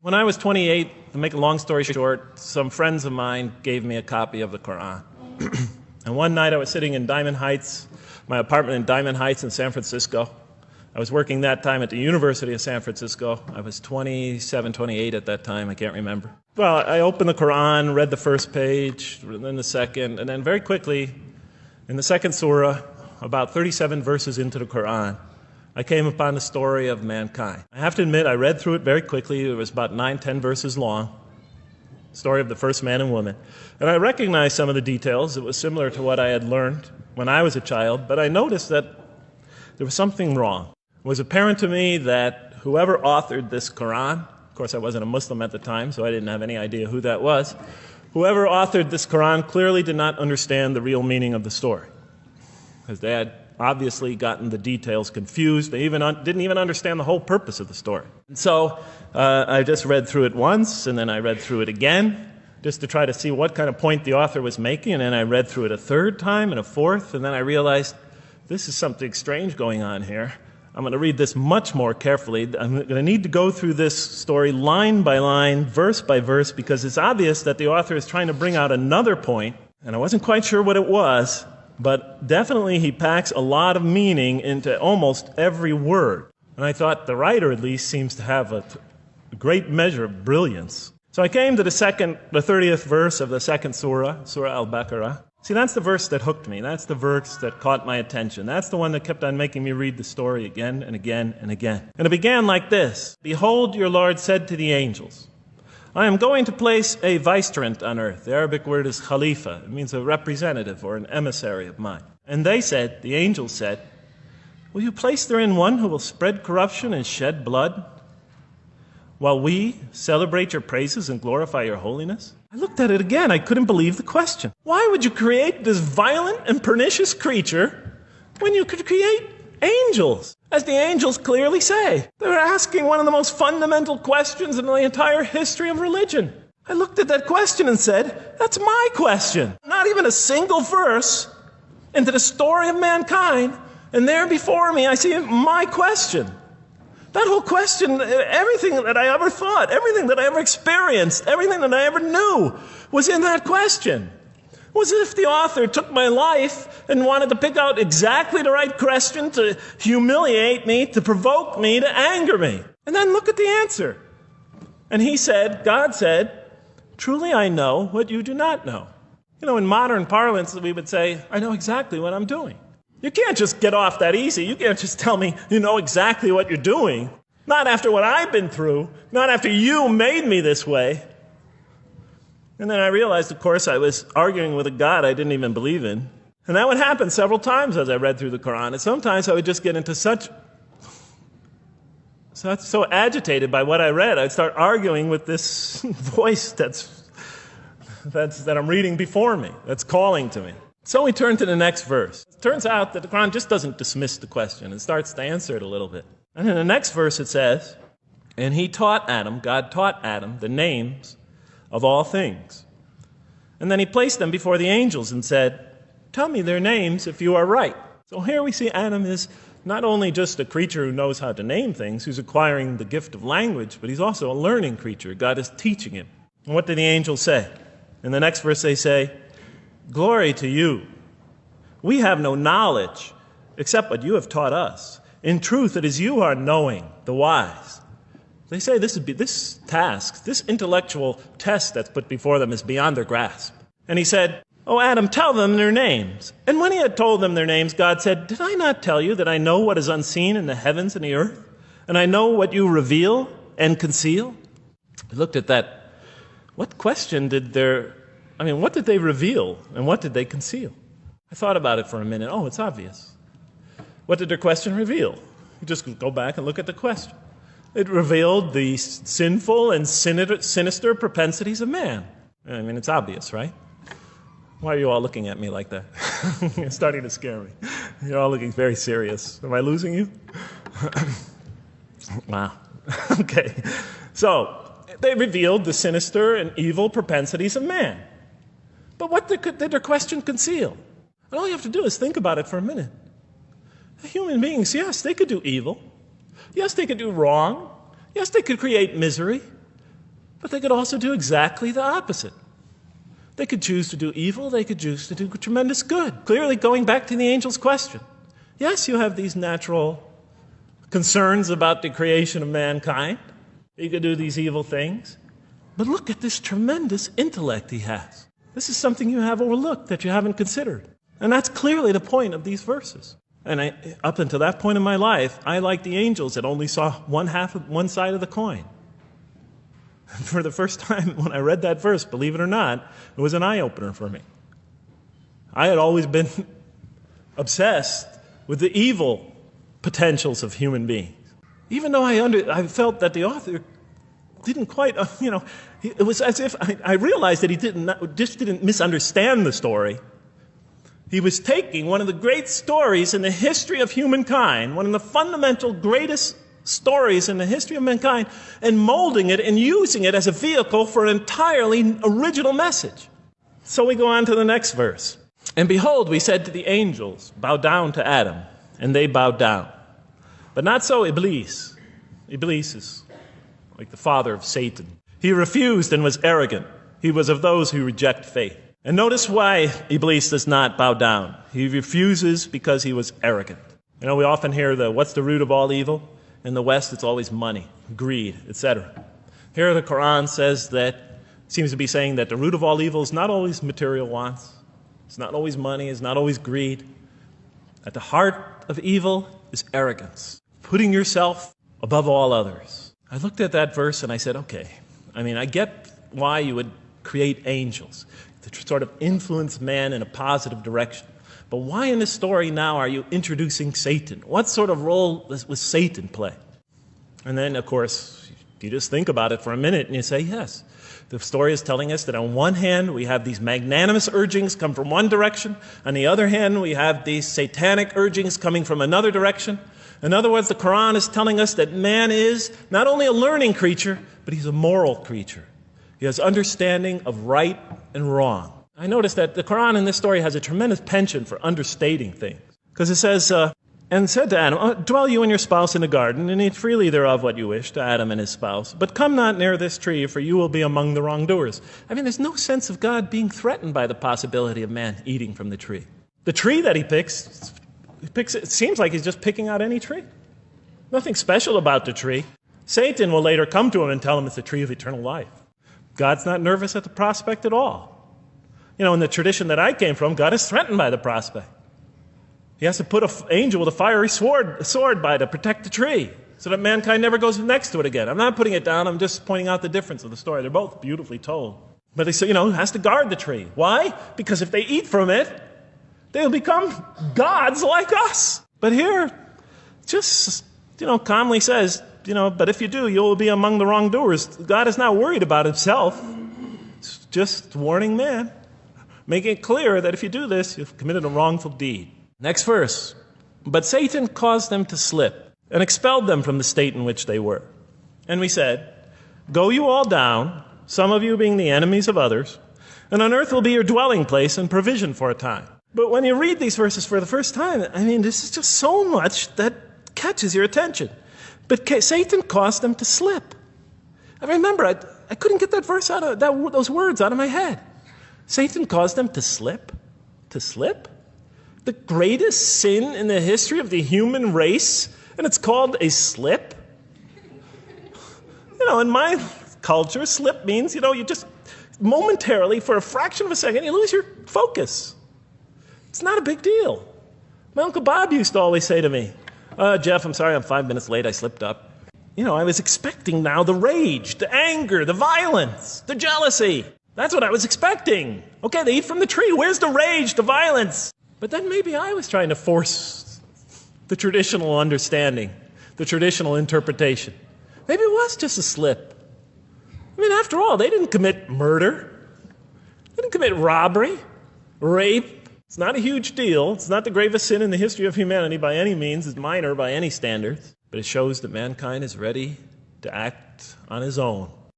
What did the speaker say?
When I was 28, to make a long story short, some friends of mine gave me a copy of the Qur'an. And one night I was sitting in Diamond Heights, my apartment in Diamond Heights in San Francisco. I was working that time at the University of San Francisco. I was 27, 28 at that time, I can't remember. Well, I opened the Qur'an, read the first page, then the second, and then very quickly, in the second surah, about 37 verses into the Qur'an, I came upon the story of mankind. I have to admit, I read through it very quickly. It was about 9, 10 verses long. Story of the first man and woman. And I recognized some of the details. It was similar to what I had learned when I was a child, but I noticed that there was something wrong. It was apparent to me that whoever authored this Qur'an, of course I wasn't a Muslim at the time, so I didn't have any idea who that was, whoever authored this Qur'an clearly did not understand the real meaning of the story. Because they had obviously gotten the details confused. They didn't even understand the whole purpose of the story. And so I just read through it once, and then I read through it again, just to try to see what kind of point the author was making, and then I read through it a third time and a fourth, and then I realized this is something strange going on here. I'm going to read this much more carefully. I'm going to need to go through this story line by line, verse by verse, because it's obvious that the author is trying to bring out another point, and I wasn't quite sure what it was, but definitely he packs a lot of meaning into almost every word. And I thought the writer at least seems to have a great measure of brilliance. So I came to the 30th verse of the second surah, Surah Al-Baqarah. See, that's the verse that hooked me. That's the verse that caught my attention. That's the one that kept on making me read the story again and again and again. And it began like this. Behold, your Lord said to the angels, I am going to place a vicegerent on earth. The Arabic word is khalifa. It means a representative or an emissary of mine. And they said, the angels said, will you place therein one who will spread corruption and shed blood, while we celebrate your praises and glorify your holiness? I looked at it again. I couldn't believe the question. Why would you create this violent and pernicious creature when you could create angels? As the angels clearly say, they're asking one of the most fundamental questions in the entire history of religion. I looked at that question and said, that's my question. Not even a single verse into the story of mankind, and there before me I see my question. That whole question, everything that I ever thought, everything that I ever experienced, everything that I ever knew was in that question. It was as if the author took my life and wanted to pick out exactly the right question to humiliate me, to provoke me, to anger me. And then look at the answer. And he said, God said, truly I know what you do not know. You know, in modern parlance, we would say, I know exactly what I'm doing. You can't just get off that easy. You can't just tell me you know exactly what you're doing. Not after what I've been through. Not after you made me this way. And then I realized, of course, I was arguing with a God I didn't even believe in. And that would happen several times as I read through the Qur'an. And sometimes I would just get into so agitated by what I read, I'd start arguing with this voice that I'm reading before me, that's calling to me. So we turn to the next verse. It turns out that the Qur'an just doesn't dismiss the question. It starts to answer it a little bit. And in the next verse it says, and he taught Adam, God taught Adam, the names of all things. And then he placed them before the angels and said, tell me their names if you are right. So here we see Adam is not only just a creature who knows how to name things, who's acquiring the gift of language, but he's also a learning creature. God is teaching him. And what did the angels say? In the next verse they say, glory to you. We have no knowledge except what you have taught us. In truth, it is you who are knowing, the wise. They say this task, this intellectual test that's put before them is beyond their grasp. And he said, oh, Adam, tell them their names. And when he had told them their names, God said, did I not tell you that I know what is unseen in the heavens and the earth? And I know what you reveal and conceal? I looked at that. What question what did they reveal and what did they conceal? I thought about it for a minute. Oh, it's obvious. What did their question reveal? You just go back and look at the question. It revealed the sinful and sinister propensities of man. I mean, it's obvious, right? Why are you all looking at me like that? You're starting to scare me. You're all looking very serious. Am I losing you? Wow. Okay. So, they revealed the sinister and evil propensities of man. But what did their question conceal? And all you have to do is think about it for a minute. Human beings, yes, they could do evil. Yes, they could do wrong. Yes, they could create misery. But they could also do exactly the opposite. They could choose to do evil, they could choose to do tremendous good. Clearly, going back to the angel's question. Yes, you have these natural concerns about the creation of mankind. You could do these evil things. But look at this tremendous intellect he has. This is something you have overlooked that you haven't considered. And that's clearly the point of these verses. And up until that point in my life, I, like the angels, that only saw one side of the coin. For the first time when I read that verse, believe it or not, it was an eye-opener for me. I had always been obsessed with the evil potentials of human beings. Even though I felt that the author didn't quite, it was as if I realized that he didn't misunderstand the story. He was taking one of the great stories in the history of humankind, one of the fundamental greatest stories in the history of mankind, and molding it and using it as a vehicle for an entirely original message. So we go on to the next verse. And behold, we said to the angels, bow down to Adam, and they bowed down. But not so Iblis. Iblis is like the father of Satan. He refused and was arrogant. He was of those who reject faith. And notice why Iblis does not bow down. He refuses because he was arrogant. We often hear what's the root of all evil? In the West, it's always money, greed, etc. Here the Quran seems to be saying that the root of all evil is not always material wants. It's not always money, it's not always greed. At the heart of evil is arrogance, putting yourself above all others. I looked at that verse and I said, okay, I get why you would create angels, to sort of influence man in a positive direction. But why in this story now are you introducing Satan? What sort of role was Satan play? And then, of course, you just think about it for a minute and you say, yes. The story is telling us that on one hand, we have these magnanimous urgings come from one direction. On the other hand, we have these satanic urgings coming from another direction. In other words, the Quran is telling us that man is not only a learning creature, but he's a moral creature. He has understanding of right and wrong. I noticed that the Quran in this story has a tremendous penchant for understating things. Because it says, and said to Adam, dwell you and your spouse in the garden, and eat freely thereof what you wish, to Adam and his spouse. But come not near this tree, for you will be among the wrongdoers. There's no sense of God being threatened by the possibility of man eating from the tree. The tree that he picks, it seems like he's just picking out any tree. Nothing special about the tree. Satan will later come to him and tell him it's the tree of eternal life. God's not nervous at the prospect at all. In the tradition that I came from, God is threatened by the prospect. He has to put an angel with a fiery sword by to protect the tree so that mankind never goes next to it again. I'm not putting it down. I'm just pointing out the difference of the story. They're both beautifully told. But he has to guard the tree. Why? Because if they eat from it, they'll become gods like us. But here, just, calmly says, but if you do, you'll be among the wrongdoers. God is not worried about himself. It's just warning man. Making it clear that if you do this, you've committed a wrongful deed. Next verse. But Satan caused them to slip and expelled them from the state in which they were. And we said, go you all down, some of you being the enemies of others, and on earth will be your dwelling place and provision for a time. But when you read these verses for the first time, this is just so much that catches your attention. But Satan caused them to slip. I remember, I couldn't get that verse out of those words out of my head. Satan caused them to slip? To slip? The greatest sin in the history of the human race, and it's called a slip? In my culture, slip means, you just momentarily, for a fraction of a second, you lose your focus. It's not a big deal. My Uncle Bob used to always say to me, Jeff, I'm sorry I'm 5 minutes late, I slipped up. I was expecting now the rage, the anger, the violence, the jealousy. That's what I was expecting. Okay, they eat from the tree. Where's the rage, the violence? But then maybe I was trying to force the traditional understanding, the traditional interpretation. Maybe it was just a slip. After all, they didn't commit murder. They didn't commit robbery, rape. It's not a huge deal. It's not the gravest sin in the history of humanity by any means. It's minor by any standards. But it shows that mankind is ready to act on his own.